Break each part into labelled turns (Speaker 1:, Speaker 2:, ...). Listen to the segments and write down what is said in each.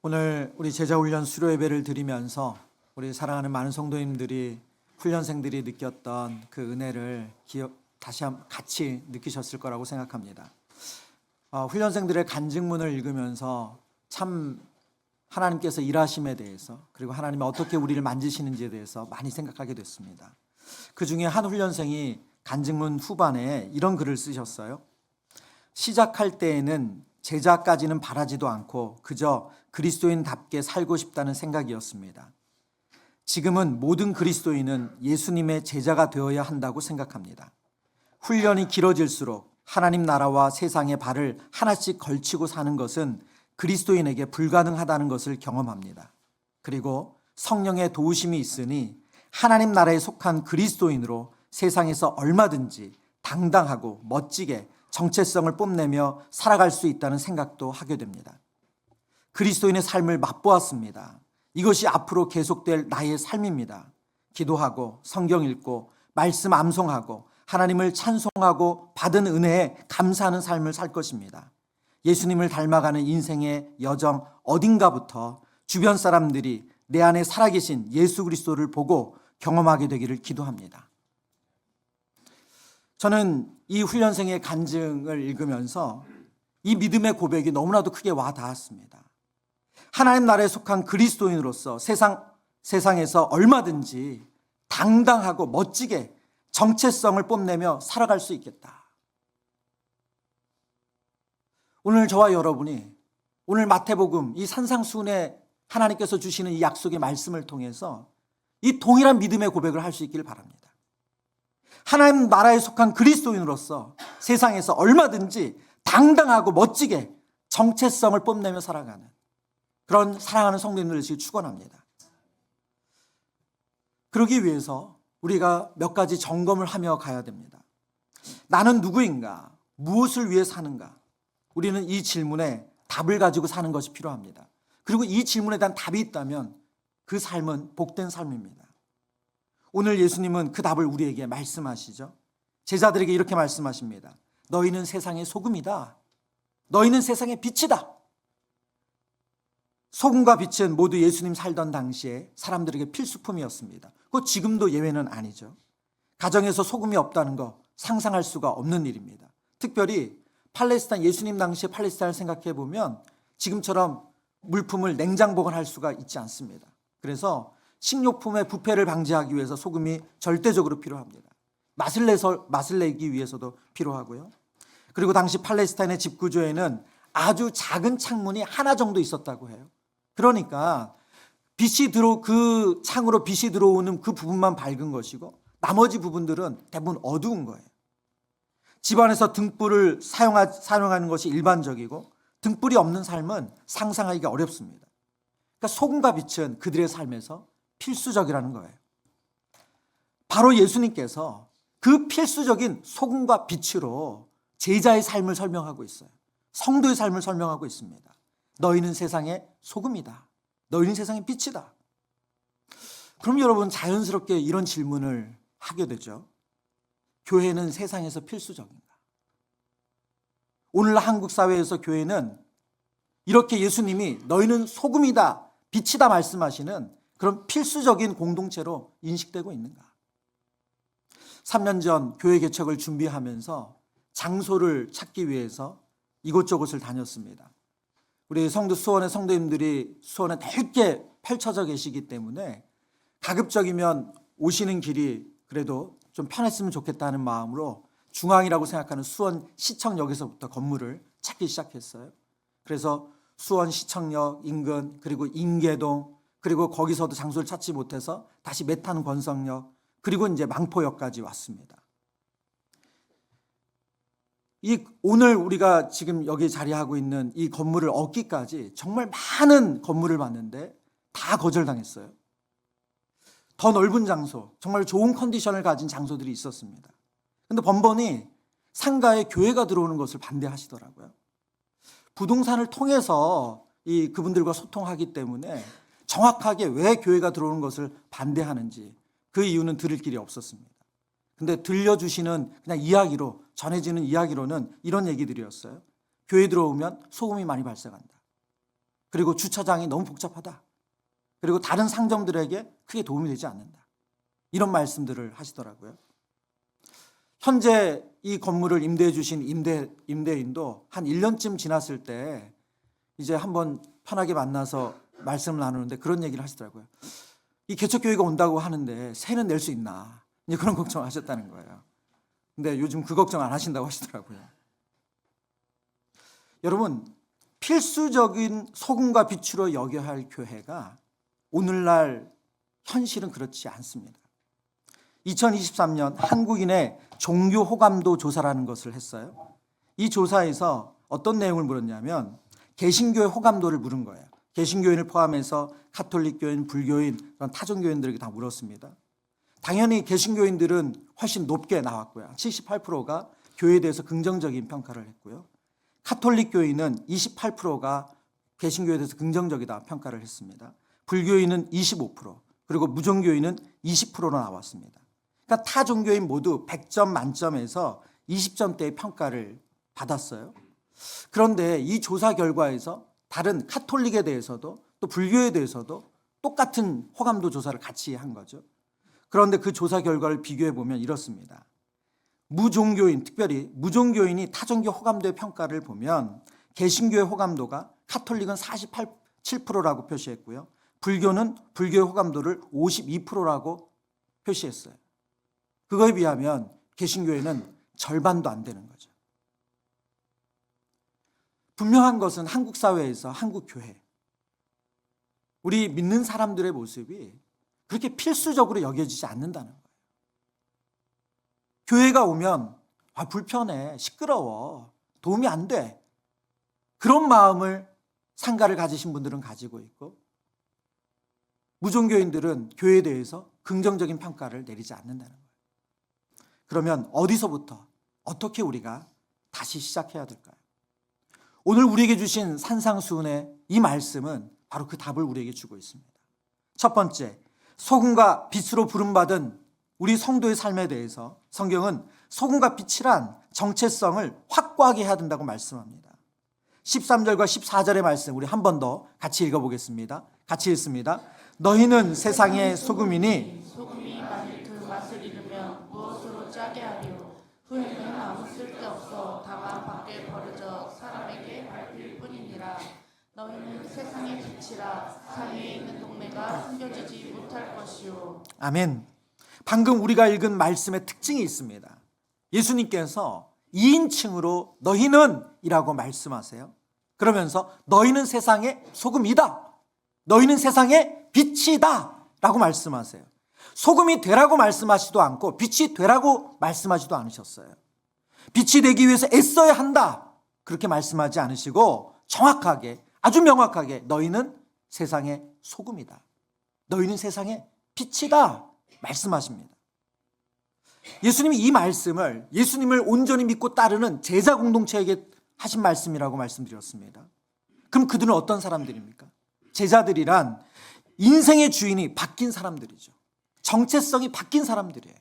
Speaker 1: 오늘 우리 제자훈련 수료 예배를 드리면서 우리 사랑하는 많은 성도님들이 훈련생들이 느꼈던 그 은혜를 다시 같이 느끼셨을 거라고 생각합니다. 훈련생들의 간증문을 읽으면서 참 하나님께서 일하심에 대해서, 그리고 하나님이 어떻게 우리를 만지시는지에 대해서 많이 생각하게 됐습니다. 그 중에 한 훈련생이 간증문 후반에 이런 글을 쓰셨어요. 시작할 때에는 제자까지는 바라지도 않고 그저 그리스도인답게 살고 싶다는 생각이었습니다. 지금은 모든 그리스도인은 예수님의 제자가 되어야 한다고 생각합니다. 훈련이 길어질수록 하나님 나라와 세상의 발을 하나씩 걸치고 사는 것은 그리스도인에게 불가능하다는 것을 경험합니다. 그리고 성령의 도우심이 있으니 하나님 나라에 속한 그리스도인으로 세상에서 얼마든지 당당하고 멋지게 정체성을 뽐내며 살아갈 수 있다는 생각도 하게 됩니다. 그리스도인의 삶을 맛보았습니다. 이것이 앞으로 계속될 나의 삶입니다. 기도하고 성경 읽고 말씀 암송하고 하나님을 찬송하고 받은 은혜에 감사하는 삶을 살 것입니다. 예수님을 닮아가는 인생의 여정 어딘가부터 주변 사람들이 내 안에 살아계신 예수 그리스도를 보고 경험하게 되기를 기도합니다. 저는 이 훈련생의 간증을 읽으면서 이 믿음의 고백이 너무나도 크게 와 닿았습니다. 하나님 나라에 속한 그리스도인으로서 세상에서 얼마든지 당당하고 멋지게 정체성을 뽐내며 살아갈 수 있겠다. 오늘 저와 여러분이 오늘 마태복음 이 산상수훈에 하나님께서 주시는 이 약속의 말씀을 통해서 이 동일한 믿음의 고백을 할 수 있기를 바랍니다. 하나님 나라에 속한 그리스도인으로서 세상에서 얼마든지 당당하고 멋지게 정체성을 뽐내며 살아가는 그런 사랑하는 성도님들을 축원합니다. 그러기 위해서 우리가 몇 가지 점검을 하며 가야 됩니다. 나는 누구인가? 무엇을 위해 사는가? 우리는 이 질문에 답을 가지고 사는 것이 필요합니다. 그리고 이 질문에 대한 답이 있다면 그 삶은 복된 삶입니다. 오늘 예수님은 그 답을 우리에게 말씀하시죠. 제자들에게 이렇게 말씀하십니다. 너희는 세상의 소금이다. 너희는 세상의 빛이다. 소금과 빛은 모두 예수님 살던 당시에 사람들에게 필수품이었습니다. 그 지금도 예외는 아니죠. 가정에서 소금이 없다는 거 상상할 수가 없는 일입니다. 특별히 팔레스타인, 예수님 당시의 팔레스타인을 생각해 보면 지금처럼 물품을 냉장 보관할 수가 있지 않습니다. 그래서 식료품의 부패를 방지하기 위해서 소금이 절대적으로 필요합니다. 맛을 내기 위해서도 필요하고요. 그리고 당시 팔레스타인의 집 구조에는 아주 작은 창문이 하나 정도 있었다고 해요. 그러니까 그 창으로 빛이 들어오는 그 부분만 밝은 것이고 나머지 부분들은 대부분 어두운 거예요. 집안에서 등불을 사용하는 것이 일반적이고 등불이 없는 삶은 상상하기가 어렵습니다. 그러니까 소금과 빛은 그들의 삶에서 필수적이라는 거예요. 바로 예수님께서 그 필수적인 소금과 빛으로 제자의 삶을 설명하고 있어요. 성도의 삶을 설명하고 있습니다. 너희는 세상의 소금이다. 너희는 세상의 빛이다. 그럼 여러분 자연스럽게 이런 질문을 하게 되죠. 교회는 세상에서 필수적인가? 오늘 한국 사회에서 교회는 이렇게 예수님이 너희는 소금이다, 빛이다 말씀하시는 그런 필수적인 공동체로 인식되고 있는가? 3년 전 교회 개척을 준비하면서 장소를 찾기 위해서 이곳저곳을 다녔습니다. 우리 성도 수원의 성도님들이 수원에 넓게 펼쳐져 계시기 때문에 가급적이면 오시는 길이 그래도 좀 편했으면 좋겠다는 마음으로 중앙이라고 생각하는 수원 시청역에서부터 건물을 찾기 시작했어요. 그래서 수원 시청역 인근, 그리고 인계동, 그리고 거기서도 장소를 찾지 못해서 다시 메탄 권성역, 그리고 이제 망포역까지 왔습니다. 오늘 우리가 지금 여기 자리하고 있는 이 건물을 얻기까지 정말 많은 건물을 봤는데 다 거절당했어요. 더 넓은 장소, 정말 좋은 컨디션을 가진 장소들이 있었습니다. 그런데 번번이 상가에 교회가 들어오는 것을 반대하시더라고요. 부동산을 통해서 그분들과 소통하기 때문에 정확하게 왜 교회가 들어오는 것을 반대하는지 그 이유는 들을 길이 없었습니다. 근데 들려주시는 그냥 이야기로, 전해지는 이야기로는 이런 얘기들이었어요. 교회 들어오면 소금이 많이 발생한다. 그리고 주차장이 너무 복잡하다. 그리고 다른 상점들에게 크게 도움이 되지 않는다. 이런 말씀들을 하시더라고요. 현재 이 건물을 임대해 주신 임대인도 한 1년쯤 지났을 때 이제 한번 편하게 만나서 말씀을 나누는데 그런 얘기를 하시더라고요. 이 개척교회가 온다고 하는데 세는 낼 수 있나? 이제 그런 걱정을 하셨다는 거예요. 근데 요즘 그 걱정 안 하신다고 하시더라고요. 여러분, 필수적인 소금과 빛으로 여겨야 할 교회가 오늘날 현실은 그렇지 않습니다. 2023년 한국인의 종교 호감도 조사라는 것을 했어요. 이 조사에서 어떤 내용을 물었냐면 개신교의 호감도를 물은 거예요. 개신교인을 포함해서 가톨릭교인, 불교인, 그런 타종교인들에게 다 물었습니다. 당연히 개신교인들은 훨씬 높게 나왔고요. 78%가 교회에 대해서 긍정적인 평가를 했고요. 가톨릭 교인은 28%가 개신교에 대해서 긍정적이다 평가를 했습니다. 불교인은 25%, 그리고 무종교인은 20%로 나왔습니다. 그러니까 타 종교인 모두 100점 만점에서 20점대의 평가를 받았어요. 그런데 이 조사 결과에서 다른 가톨릭에 대해서도 또 불교에 대해서도 똑같은 호감도 조사를 같이 한 거죠. 그런데 그 조사 결과를 비교해 보면 이렇습니다. 무종교인, 특별히 무종교인이 타종교 호감도의 평가를 보면 개신교의 호감도가 가톨릭은 47%라고 표시했고요. 불교는 불교의 호감도를 52%라고 표시했어요. 그거에 비하면 개신교회는 절반도 안 되는 거죠. 분명한 것은 한국 사회에서 한국 교회, 우리 믿는 사람들의 모습이 그렇게 필수적으로 여겨지지 않는다는 거예요. 교회가 오면 불편해, 시끄러워, 도움이 안 돼. 그런 마음을 상가를 가지신 분들은 가지고 있고 무종교인들은 교회에 대해서 긍정적인 평가를 내리지 않는다는 거예요. 그러면 어디서부터 어떻게 우리가 다시 시작해야 될까요? 오늘 우리에게 주신 산상수훈의 이 말씀은 바로 그 답을 우리에게 주고 있습니다. 첫 번째, 소금과 빛으로 부름받은 우리 성도의 삶에 대해서 성경은 소금과 빛이란 정체성을 확고하게 해야 된다고 말씀합니다. 13절과 14절의 말씀 우리 한 번 더 같이 읽어보겠습니다. 같이 읽습니다. 너희는 세상의 소금이니
Speaker 2: 소금이 만일 그 맛을 잃으면 무엇으로 짜게 하리요. 후에는 아무 쓸데없어 다만 밖에 버려져 사람에게 밟힐 뿐이니라. 너희는 세상의 빛이라. 산 위에 있는 동네가 숨겨지지 못할 것이요.
Speaker 1: 아멘. 방금 우리가 읽은 말씀의 특징이 있습니다. 예수님께서 2인칭으로 너희는 이라고 말씀하세요. 그러면서 너희는 세상의 소금이다. 너희는 세상의 빛이다 라고 말씀하세요. 소금이 되라고 말씀하시도 않고 빛이 되라고 말씀하지도 않으셨어요. 빛이 되기 위해서 애써야 한다 그렇게 말씀하지 않으시고 정확하게, 아주 명확하게 너희는 세상의 소금이다. 너희는 세상의 빛이다 말씀하십니다. 예수님이 이 말씀을 예수님을 온전히 믿고 따르는 제자 공동체에게 하신 말씀이라고 말씀드렸습니다. 그럼 그들은 어떤 사람들입니까? 제자들이란 인생의 주인이 바뀐 사람들이죠. 정체성이 바뀐 사람들이에요.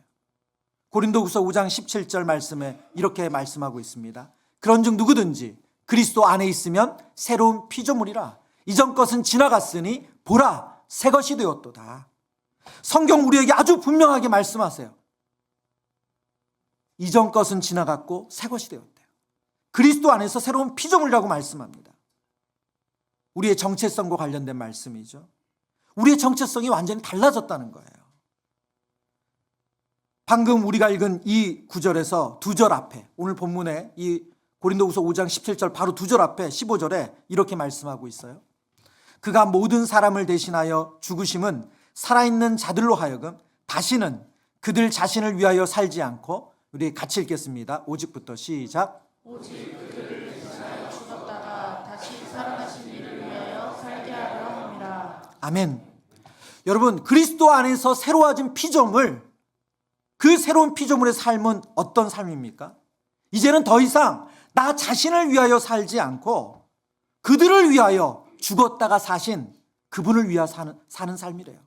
Speaker 1: 고린도후서 5장 17절 말씀에 이렇게 말씀하고 있습니다. 그런즉 누구든지 그리스도 안에 있으면 새로운 피조물이라. 이전 것은 지나갔으니 보라 새 것이 되었도다. 성경 우리에게 아주 분명하게 말씀하세요. 이전 것은 지나갔고 새 것이 되었대요. 그리스도 안에서 새로운 피조물이라고 말씀합니다. 우리의 정체성과 관련된 말씀이죠. 우리의 정체성이 완전히 달라졌다는 거예요. 방금 우리가 읽은 이 구절에서 두 절 앞에, 오늘 본문에 이 고린도후서 5장 17절 바로 두 절 앞에 15절에 이렇게 말씀하고 있어요. 그가 모든 사람을 대신하여 죽으심은 살아있는 자들로 하여금 다시는 그들 자신을 위하여 살지 않고, 우리 같이 읽겠습니다. 5절부터 시작.
Speaker 2: 오직 그들을 대신하여 죽었다가 다시 살아나신 이를 위하여 살게 하려 함이라.
Speaker 1: 아멘. 여러분, 그리스도 안에서 새로워진 피조물, 그 새로운 피조물의 삶은 어떤 삶입니까? 이제는 더 이상 나 자신을 위하여 살지 않고 그들을 위하여 죽었다가 사신 그분을 위하여 사는 삶이래요.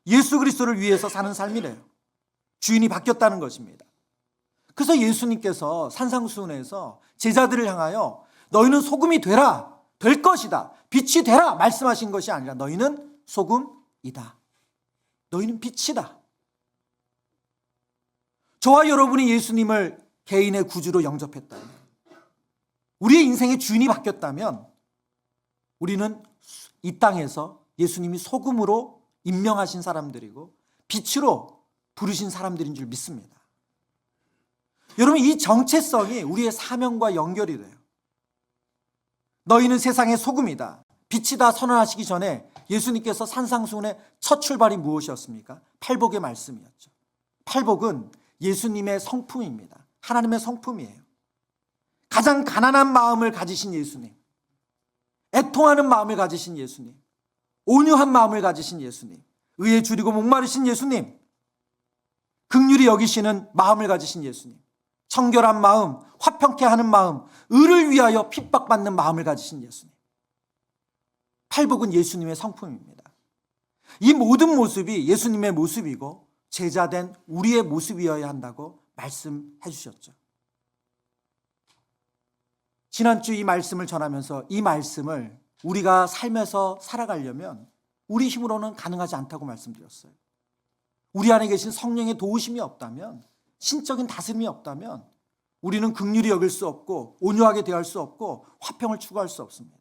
Speaker 1: 예수 그리스도를 위해서 사는 삶이래요. 주인이 바뀌었다는 것입니다. 그래서 예수님께서 산상수훈에서 제자들을 향하여 너희는 소금이 되라, 될 것이다. 빛이 되라 말씀하신 것이 아니라 너희는 소금이다. 너희는 빛이다. 저와 여러분이 예수님을 개인의 구주로 영접했다면, 우리의 인생의 주인이 바뀌었다면 우리는 이 땅에서 예수님이 소금으로 임명하신 사람들이고 빛으로 부르신 사람들인 줄 믿습니다. 여러분, 이 정체성이 우리의 사명과 연결이 돼요. 너희는 세상의 소금이다, 빛이다 선언하시기 전에 예수님께서 산상수훈의 첫 출발이 무엇이었습니까? 팔복의 말씀이었죠. 팔복은 예수님의 성품입니다. 하나님의 성품이에요. 가장 가난한 마음을 가지신 예수님, 애통하는 마음을 가지신 예수님, 온유한 마음을 가지신 예수님, 의에 줄이고 목마르신 예수님, 긍휼히 여기시는 마음을 가지신 예수님, 청결한 마음, 화평케 하는 마음, 의를 위하여 핍박받는 마음을 가지신 예수님. 팔복은 예수님의 성품입니다. 이 모든 모습이 예수님의 모습이고 제자된 우리의 모습이어야 한다고 말씀해 주셨죠. 지난주 이 말씀을 전하면서 이 말씀을 우리가 삶에서 살아가려면 우리 힘으로는 가능하지 않다고 말씀드렸어요. 우리 안에 계신 성령의 도우심이 없다면, 신적인 다스림이 없다면 우리는 긍휼히 여길 수 없고 온유하게 대할 수 없고 화평을 추구할 수 없습니다.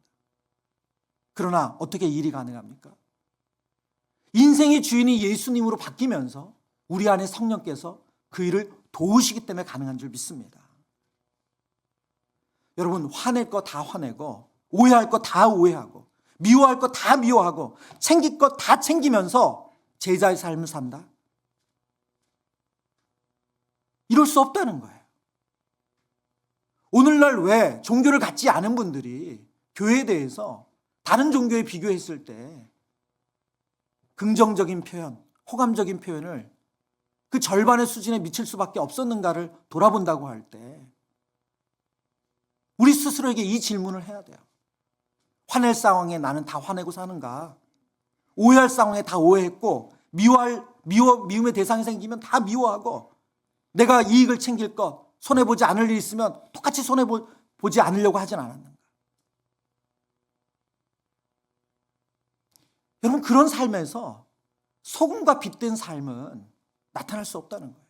Speaker 1: 그러나 어떻게 이 일이 가능합니까? 인생의 주인이 예수님으로 바뀌면서 우리 안에 성령께서 그 일을 도우시기 때문에 가능한 줄 믿습니다. 여러분, 화낼 거 다 화내고 오해할 거 다 오해하고 미워할 거 다 미워하고 챙길 거 다 챙기면서 제자의 삶을 산다? 이럴 수 없다는 거예요. 오늘날 왜 종교를 갖지 않은 분들이 교회에 대해서 다른 종교에 비교했을 때 긍정적인 표현, 호감적인 표현을 그 절반의 수준에 미칠 수밖에 없었는가를 돌아본다고 할 때 우리 스스로에게 이 질문을 해야 돼요. 화낼 상황에 나는 다 화내고 사는가? 오해할 상황에 다 오해했고 미움의 대상이 생기면 다 미워하고 내가 이익을 챙길 것, 손해보지 않을 일 있으면 똑같이 손해보지 않으려고 하진 않았는가? 여러분, 그런 삶에서 소금과 빛된 삶은 나타날 수 없다는 거예요.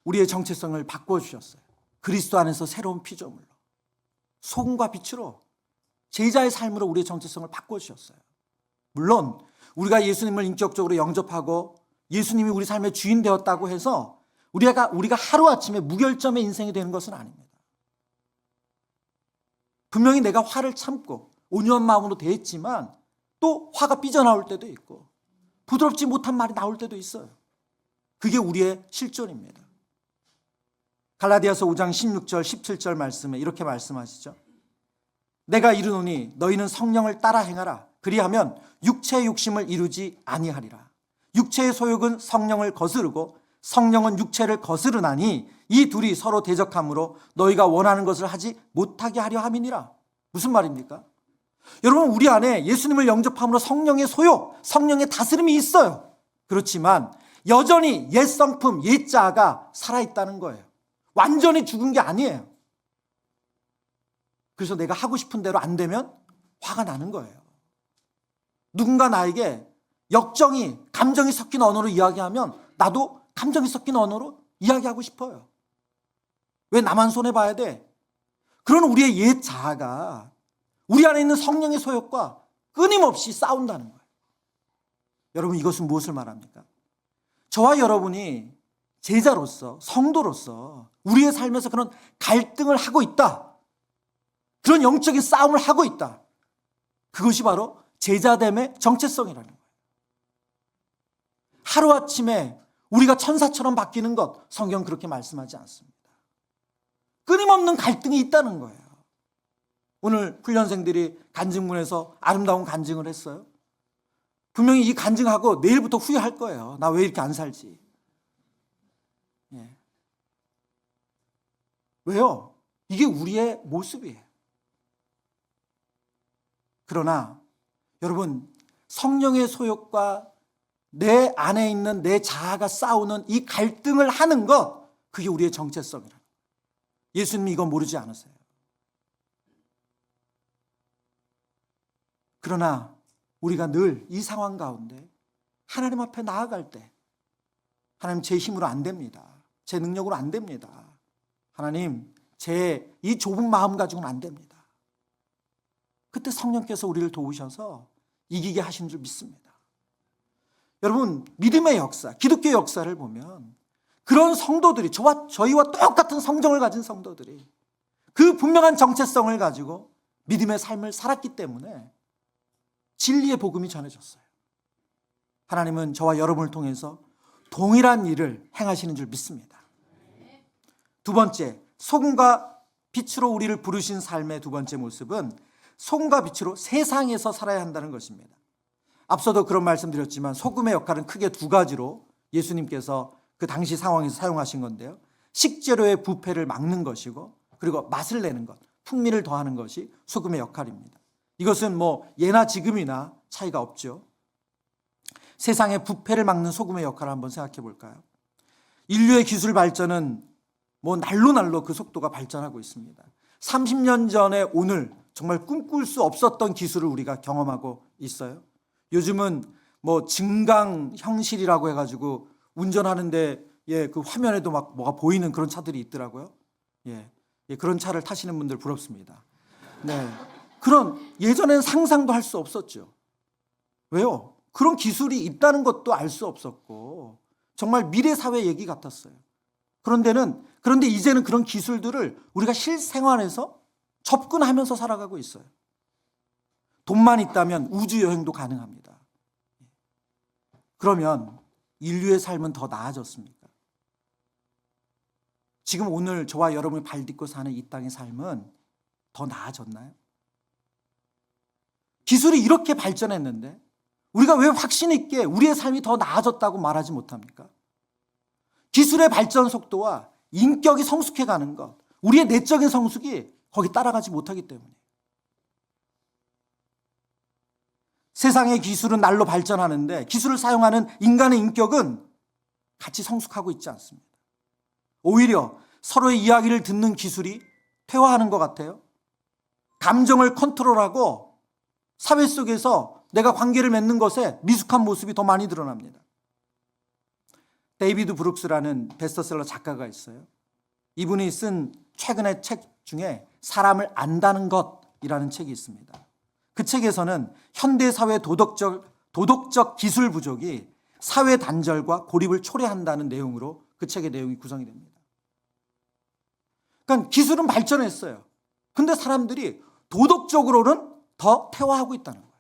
Speaker 1: 우리의 정체성을 바꿔주셨어요. 그리스도 안에서 새로운 피조물로, 소금과 빛으로, 제자의 삶으로 우리의 정체성을 바꿔주셨어요. 물론 우리가 예수님을 인격적으로 영접하고 예수님이 우리 삶의 주인 되었다고 해서 우리가 하루아침에 무결점의 인생이 되는 것은 아닙니다. 분명히 내가 화를 참고 온유한 마음으로 대했지만 또 화가 삐져나올 때도 있고 부드럽지 못한 말이 나올 때도 있어요. 그게 우리의 실존입니다. 갈라디아서 5장 16절 17절 말씀에 이렇게 말씀하시죠. 내가 이르노니 너희는 성령을 따라 행하라. 그리하면 육체의 욕심을 이루지 아니하리라. 육체의 소욕은 성령을 거스르고 성령은 육체를 거스르나니 이 둘이 서로 대적함으로 너희가 원하는 것을 하지 못하게 하려 함이니라. 무슨 말입니까? 여러분, 우리 안에 예수님을 영접함으로 성령의 소욕, 성령의 다스림이 있어요. 그렇지만 여전히 옛 성품, 옛 자아가 살아있다는 거예요. 완전히 죽은 게 아니에요. 그래서 내가 하고 싶은 대로 안 되면 화가 나는 거예요. 누군가 나에게 역정이, 감정이 섞인 언어로 이야기하면 나도 감정이 섞인 언어로 이야기하고 싶어요. 왜 나만 손해봐야 돼? 그런 우리의 옛 자아가 우리 안에 있는 성령의 소욕과 끊임없이 싸운다는 거예요. 여러분, 이것은 무엇을 말합니까? 저와 여러분이 제자로서, 성도로서 우리의 삶에서 그런 갈등을 하고 있다. 그런 영적인 싸움을 하고 있다. 그것이 바로 제자됨의 정체성이라는 거예요. 하루아침에 우리가 천사처럼 바뀌는 것, 성경 그렇게 말씀하지 않습니다. 끊임없는 갈등이 있다는 거예요. 오늘 훈련생들이 간증문에서 아름다운 간증을 했어요. 분명히 이 간증하고 내일부터 후회할 거예요. 나 왜 이렇게 안 살지? 예. 왜요? 이게 우리의 모습이에요. 그러나 여러분, 성령의 소욕과 내 안에 있는 내 자아가 싸우는 이 갈등을 하는 것, 그게 우리의 정체성이라. 예수님이 이거 모르지 않으세요. 그러나 우리가 늘 이 상황 가운데 하나님 앞에 나아갈 때 하나님 제 힘으로 안 됩니다. 제 능력으로 안 됩니다. 하나님 제 이 좁은 마음 가지고는 안 됩니다. 그때 성령께서 우리를 도우셔서 이기게 하신 줄 믿습니다. 여러분 믿음의 역사, 기독교의 역사를 보면 그런 성도들이 저희와 똑같은 성정을 가진 성도들이 그 분명한 정체성을 가지고 믿음의 삶을 살았기 때문에 진리의 복음이 전해졌어요. 하나님은 저와 여러분을 통해서 동일한 일을 행하시는 줄 믿습니다. 두 번째, 소금과 빛으로 우리를 부르신 삶의 두 번째 모습은 소금과 빛으로 세상에서 살아야 한다는 것입니다. 앞서도 그런 말씀드렸지만 소금의 역할은 크게 두 가지로 예수님께서 그 당시 상황에서 사용하신 건데요. 식재료의 부패를 막는 것이고 그리고 맛을 내는 것, 풍미를 더하는 것이 소금의 역할입니다. 이것은 뭐 예나 지금이나 차이가 없죠. 세상의 부패를 막는 소금의 역할을 한번 생각해 볼까요? 인류의 기술 발전은 뭐 날로 그 속도가 발전하고 있습니다. 30년 전에 오늘 정말 꿈꿀 수 없었던 기술을 우리가 경험하고 있어요. 요즘은 뭐 증강 형실이라고 해가지고 운전하는데 그 화면에도 막 뭐가 보이는 그런 차들이 있더라고요. 그런 차를 타시는 분들 부럽습니다. 네. 그런 예전에는 상상도 할 수 없었죠. 왜요? 그런 기술이 있다는 것도 알 수 없었고 정말 미래 사회 얘기 같았어요. 그런데 이제는 그런 기술들을 우리가 실생활에서 접근하면서 살아가고 있어요. 돈만 있다면 우주 여행도 가능합니다. 그러면 인류의 삶은 더 나아졌습니까? 지금 오늘 저와 여러분이 발 딛고 사는 이 땅의 삶은 더 나아졌나요? 기술이 이렇게 발전했는데 우리가 왜 확신 있게 우리의 삶이 더 나아졌다고 말하지 못합니까? 기술의 발전 속도와 인격이 성숙해가는 것, 우리의 내적인 성숙이 거기 따라가지 못하기 때문에 세상의 기술은 날로 발전하는데 기술을 사용하는 인간의 인격은 같이 성숙하고 있지 않습니다. 오히려 서로의 이야기를 듣는 기술이 퇴화하는 것 같아요. 감정을 컨트롤하고 사회 속에서 내가 관계를 맺는 것에 미숙한 모습이 더 많이 드러납니다. 데이비드 브룩스라는 베스트셀러 작가가 있어요. 이분이 쓴 최근의 책 중에 사람을 안다는 것이라는 책이 있습니다. 그 책에서는 현대사회 도덕적 기술 부족이 사회 단절과 고립을 초래한다는 내용으로 그 책의 내용이 구성이 됩니다. 그러니까 기술은 발전했어요. 근데 사람들이 도덕적으로는 더 퇴화하고 있다는 거예요.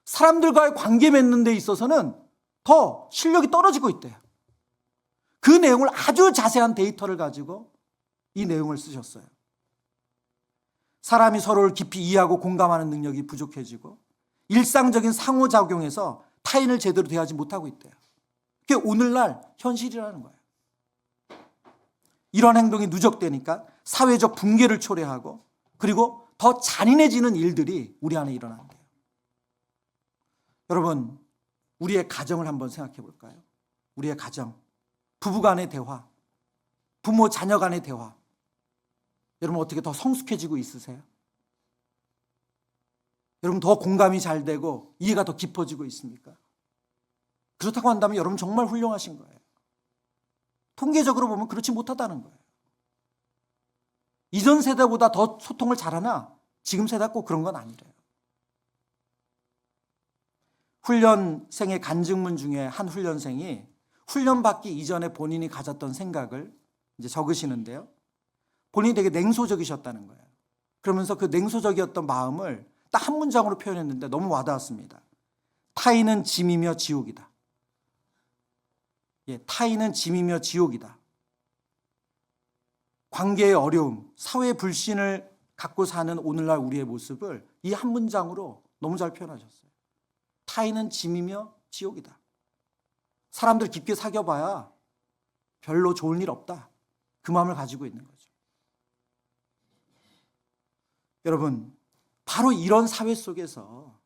Speaker 1: 사람들과의 관계 맺는 데 있어서는 더 실력이 떨어지고 있대요. 그 내용을 아주 자세한 데이터를 가지고 이 내용을 쓰셨어요. 사람이 서로를 깊이 이해하고 공감하는 능력이 부족해지고 일상적인 상호작용에서 타인을 제대로 대하지 못하고 있대요. 그게 오늘날 현실이라는 거예요. 이런 행동이 누적되니까 사회적 붕괴를 초래하고 그리고 더 잔인해지는 일들이 우리 안에 일어난대요. 여러분, 우리의 가정을 한번 생각해 볼까요? 우리의 가정, 부부 간의 대화, 부모 자녀 간의 대화. 여러분 어떻게 더 성숙해지고 있으세요? 여러분 더 공감이 잘 되고 이해가 더 깊어지고 있습니까? 그렇다고 한다면 여러분 정말 훌륭하신 거예요. 통계적으로 보면 그렇지 못하다는 거예요. 이전 세대보다 더 소통을 잘하나 지금 세대가 꼭 그런 건 아니래요. 훈련생의 간증문 중에 한 훈련생이 훈련 받기 이전에 본인이 가졌던 생각을 이제 적으시는데요. 본인이 되게 냉소적이셨다는 거예요. 그러면서 그 냉소적이었던 마음을 딱 한 문장으로 표현했는데 너무 와닿았습니다. 타인은 짐이며 지옥이다. 타인은 짐이며 지옥이다. 관계의 어려움, 사회의 불신을 갖고 사는 오늘날 우리의 모습을 이 한 문장으로 너무 잘 표현하셨어요. 타인은 짐이며 지옥이다. 사람들 깊게 사귀어봐야 별로 좋은 일 없다. 그 마음을 가지고 있는 거죠. 여러분, 바로 이런 사회 속에서,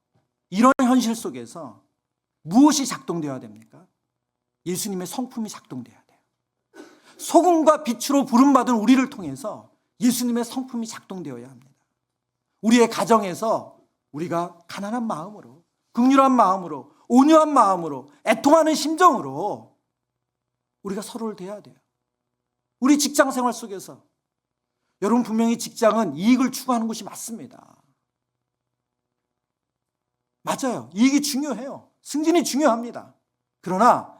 Speaker 1: 이런 현실 속에서 무엇이 작동되어야 됩니까? 예수님의 성품이 작동되어야 돼요. 소금과 빛으로 부름받은 우리를 통해서 예수님의 성품이 작동되어야 합니다. 우리의 가정에서 우리가 가난한 마음으로, 긍휼한 마음으로, 온유한 마음으로, 애통하는 심정으로 우리가 서로를 대해야 돼요. 우리 직장 생활 속에서 여러분, 분명히 직장은 이익을 추구하는 곳이 맞습니다. 맞아요. 이익이 중요해요. 승진이 중요합니다. 그러나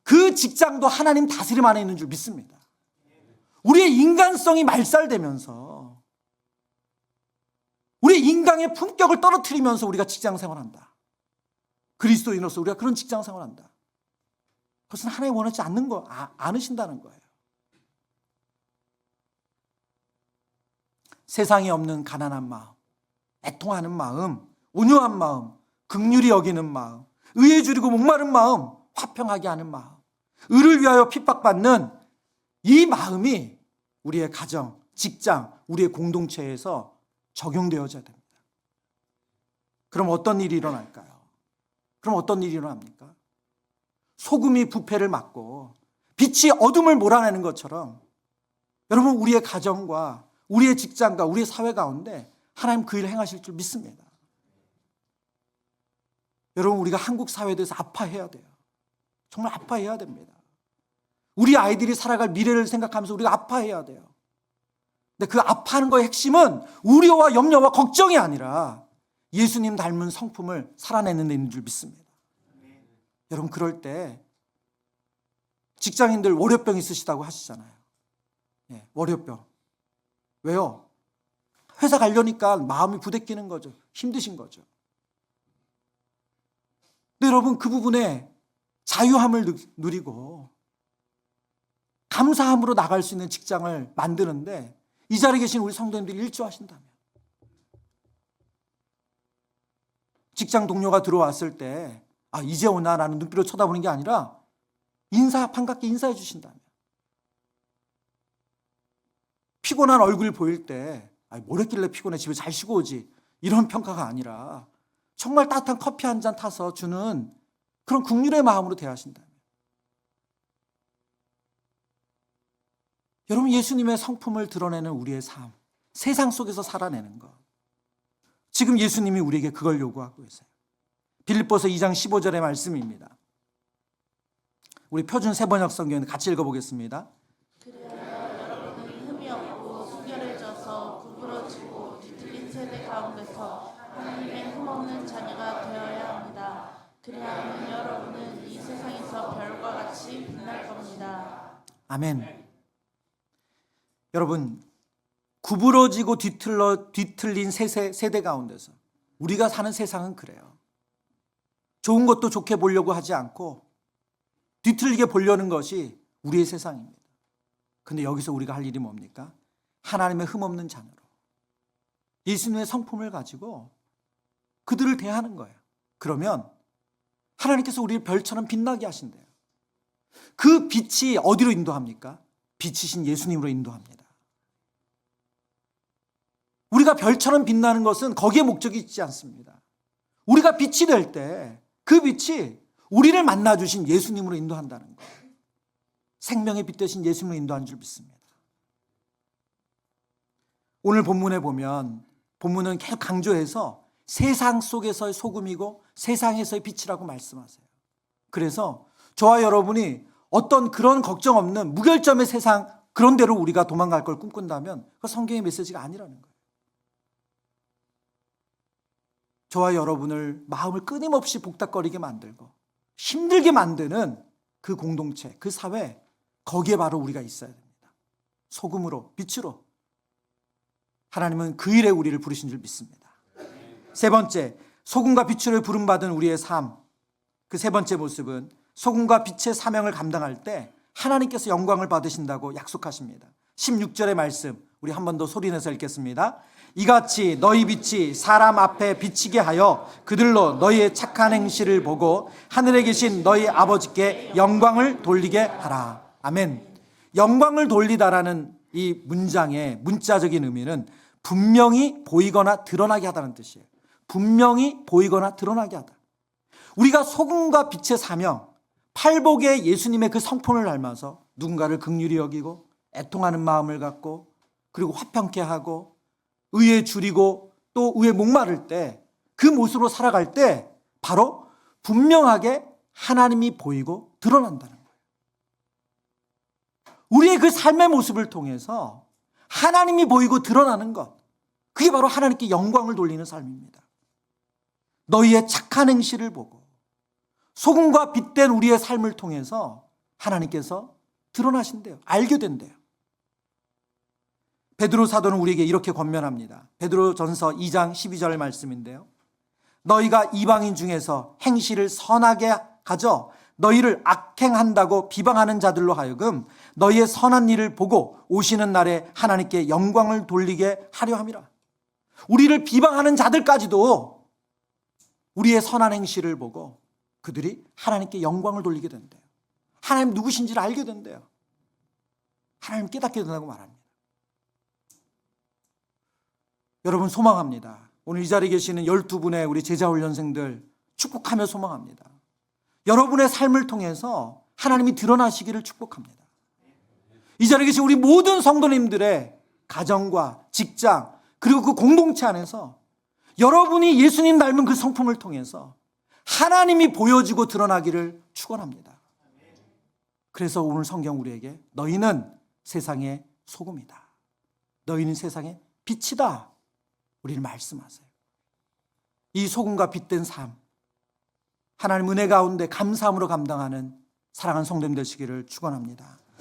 Speaker 1: 그 직장도 하나님 다스림 안에 있는 줄 믿습니다. 우리의 인간성이 말살되면서, 우리 인간의 품격을 떨어뜨리면서 우리가 직장 생활한다. 그리스도인으로서 우리가 그런 직장 생활한다. 그것은 하나님 원하지 않는 거, 않으신다는 거예요. 세상에 없는 가난한 마음, 애통하는 마음, 온유한 마음, 긍휼히 여기는 마음, 의에 줄이고 목마른 마음, 화평하게 하는 마음, 의를 위하여 핍박받는 이 마음이 우리의 가정, 직장, 우리의 공동체에서 적용되어져야 됩니다. 그럼 어떤 일이 일어날까요? 그럼 어떤 일이 일어납니까? 소금이 부패를 막고 빛이 어둠을 몰아내는 것처럼 여러분, 우리의 가정과 우리의 직장과 우리의 사회 가운데 하나님 그 일을 행하실 줄 믿습니다. 여러분, 우리가 한국 사회에 대해서 아파해야 돼요. 정말 아파해야 됩니다. 우리 아이들이 살아갈 미래를 생각하면서 우리가 아파해야 돼요. 근데 그 아파하는 거의 핵심은 우려와 염려와 걱정이 아니라 예수님 닮은 성품을 살아내는 데 있는 줄 믿습니다. 여러분, 그럴 때 직장인들 월요병 있으시다고 하시잖아요. 예, 월요병. 왜요? 회사 가려니까 마음이 부대끼는 거죠. 힘드신 거죠. 근데 여러분, 그 부분에 자유함을 누리고 감사함으로 나갈 수 있는 직장을 만드는데 이 자리에 계신 우리 성도님들이 일조하신다면, 직장 동료가 들어왔을 때 이제 오나라는 눈빛으로 쳐다보는 게 아니라 반갑게 인사해 주신다면, 피곤한 얼굴 보일 때 뭘 했길래 피곤해, 집에 잘 쉬고 오지, 이런 평가가 아니라 정말 따뜻한 커피 한 잔 타서 주는 그런 긍휼의 마음으로 대하신다면, 여러분, 예수님의 성품을 드러내는 우리의 삶, 세상 속에서 살아내는 것, 지금 예수님이 우리에게 그걸 요구하고 계세요. 빌립보서 2장 15절의 말씀입니다. 우리 표준 세번역 성경을 같이 읽어보겠습니다.
Speaker 2: 그래야 여러분은 흠이 없고 순결해져서 구부러지고 뒤틀린 세대 가운데서 하나님의 흠없는 자녀가 되어야 합니다. 그리하면 여러분은 이 세상에서 별과 같이 빛날 겁니다.
Speaker 1: 아멘. 여러분, 구부러지고 뒤틀린 세대 가운데서 우리가 사는 세상은 그래요. 좋은 것도 좋게 보려고 하지 않고 뒤틀리게 보려는 것이 우리의 세상입니다. 그런데 여기서 우리가 할 일이 뭡니까? 하나님의 흠없는 자녀로 예수님의 성품을 가지고 그들을 대하는 거예요. 그러면 하나님께서 우리를 별처럼 빛나게 하신대요. 그 빛이 어디로 인도합니까? 빛이신 예수님으로 인도합니다. 우리가 별처럼 빛나는 것은 거기에 목적이 있지 않습니다. 우리가 빛이 될 때 그 빛이 우리를 만나주신 예수님으로 인도한다는 거예요. 생명의 빛 되신 예수님으로 인도한 줄 믿습니다. 오늘 본문에 보면 본문은 계속 강조해서 세상 속에서의 소금이고 세상에서의 빛이라고 말씀하세요. 그래서 저와 여러분이 어떤 그런 걱정 없는 무결점의 세상, 그런 대로 우리가 도망갈 걸 꿈꾼다면 그 성경의 메시지가 아니라는 거예요. 저와 여러분을 마음을 끊임없이 복닥거리게 만들고 힘들게 만드는 그 공동체, 그 사회, 거기에 바로 우리가 있어야 됩니다. 소금으로, 빛으로. 하나님은 그 일에 우리를 부르신 줄 믿습니다. 세 번째, 소금과 빛으로 부름받은 우리의 삶. 그 세 번째 모습은 소금과 빛의 사명을 감당할 때 하나님께서 영광을 받으신다고 약속하십니다. 16절의 말씀, 우리 한 번 더 소리내서 읽겠습니다. 이같이 너희 빛이 사람 앞에 비치게 하여 그들로 너희의 착한 행실을 보고 하늘에 계신 너희 아버지께 영광을 돌리게 하라. 아멘. 영광을 돌리다라는 이 문장의 문자적인 의미는 분명히 보이거나 드러나게 하다는 뜻이에요. 분명히 보이거나 드러나게 하다. 우리가 소금과 빛의 사명, 팔복의 예수님의 그 성품을 닮아서 누군가를 긍휼히 여기고 애통하는 마음을 갖고 그리고 화평케 하고 의에 줄이고 또 의에 목마를 때 그 모습으로 살아갈 때 바로 분명하게 하나님이 보이고 드러난다는 거예요. 우리의 그 삶의 모습을 통해서 하나님이 보이고 드러나는 것, 그게 바로 하나님께 영광을 돌리는 삶입니다. 너희의 착한 행실을 보고 소금과 빛된 우리의 삶을 통해서 하나님께서 드러나신대요. 알게 된대요. 베드로 사도는 우리에게 이렇게 권면합니다. 베드로전서 2장 12절 말씀인데요. 너희가 이방인 중에서 행실을 선하게 가져 너희를 악행한다고 비방하는 자들로 하여금 너희의 선한 일을 보고 오시는 날에 하나님께 영광을 돌리게 하려 함이라. 우리를 비방하는 자들까지도 우리의 선한 행실을 보고 그들이 하나님께 영광을 돌리게 된대요. 하나님 누구신지를 알게 된대요. 하나님 깨닫게 된다고 말합니다. 여러분 소망합니다. 오늘 이 자리에 계시는 12분의 우리 제자훈련생들 축복하며 소망합니다. 여러분의 삶을 통해서 하나님이 드러나시기를 축복합니다. 이 자리에 계신 우리 모든 성도님들의 가정과 직장 그리고 그 공동체 안에서 여러분이 예수님 닮은 그 성품을 통해서 하나님이 보여지고 드러나기를 축원합니다. 그래서 오늘 성경 우리에게 너희는 세상의 소금이다. 너희는 세상의 빛이다. 우리를 말씀하세요. 이 소금과 빛된 삶, 하나님 은혜 가운데 감사함으로 감당하는 사랑하는 성도님 되시기를 축원합니다.